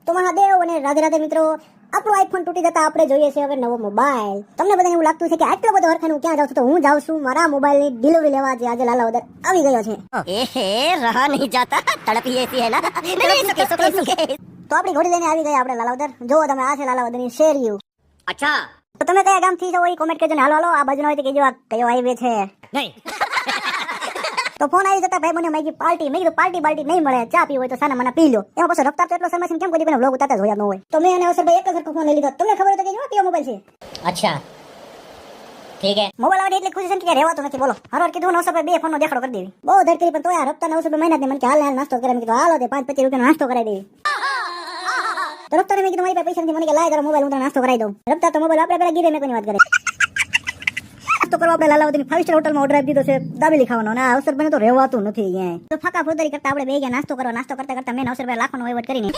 તો મહાદેવ અને રાધે રાધે મિત્રો, આપણો આઈફોન તૂટી જતા આપણે જોઈએ છે હવે નવો મોબાઈલ. તમને બધાને એવું લાગતું છે કે આટલો બધો હરખાનું ક્યાં જાઉં છું, તો હું જાઉં છું મારા મોબાઈલની ડિલિવરી લેવા. જે આજે લાલાવદર આવી ગયો છે. एहे रहा नहीं जाता, तड़प ही ऐसी है ना। તો આપણી ઘોડી લઈને આવી ગયા આપણે લાલાવદર. જુઓ તમે, આ છે લાલાવદરની શેરીઓ. अच्छा તો તમે કયા ગામથી છો એ કોમેન્ટ કરજો ને. હાલો હાલો, આ બાજુનો હોય તો કહેજો આ કયો હાઈવે છે. नहीं તો ફોન આવી જતા ભાઈ મને મેં કીધું પાર્ટી. મેં કીધું પાર્ટી બાલ્ટી નહીં મળે, ચા પી હોય તો સાના મને પી લો. એમાં પછી રફતાર તો એટલો સમય છે કેમ કોઈ મને વ્લોગ ઉતારતા જોયા ન હોય. તો મેં અને અવસરભાઈ એક જ સરખો ફોન લઈ લીધો. તમને ખબર હોય તો કહેજો કયો મોબાઈલ છે. अच्छा ठीक है। મોબાઈલ આવવાની એટલી ખુશી છે કે રહેવાતો નથી. બોલો હરવાર કીધું ને અવસરભાઈ બે ફોનનો દેખાડો કરી દેવી. બહુ ધડ કરી પણ તોય આ રફતાર અવસરભાઈ મહિના મને કે હાલ હાલ નાસ્તો કરે. મેં કીધું હાલો તે 5-25 રૂપિયાનો નાસ્તો કરાવી દેવી. તો રફતારે મેં કીધું મારી પાસે પૈસા નથી. મને કે લાય તારો મોબાઈલ હું તને નાસ્તો કરાવી દઉં. રફતાર તો મોબાઈલ આપણે પેલા ગીરે મેં કોની વાત કરે. નાસ્તો કરવા આપણે લાલાવદરની 5 સ્ટાર હોટલમાં ઓર્ડર આપી દીધો છે દાબેલી ખાવાનો. અને આ અવસરભાઈ તો રહેવાતું નથી અહીંયા. તો ફાકા ફોદરી કરતા આપણે બે ગયા નાસ્તો કરવા. નાસ્તો કરતા કરતા મેં અવસરભાઈ લાખોનો વહીવટ કરીને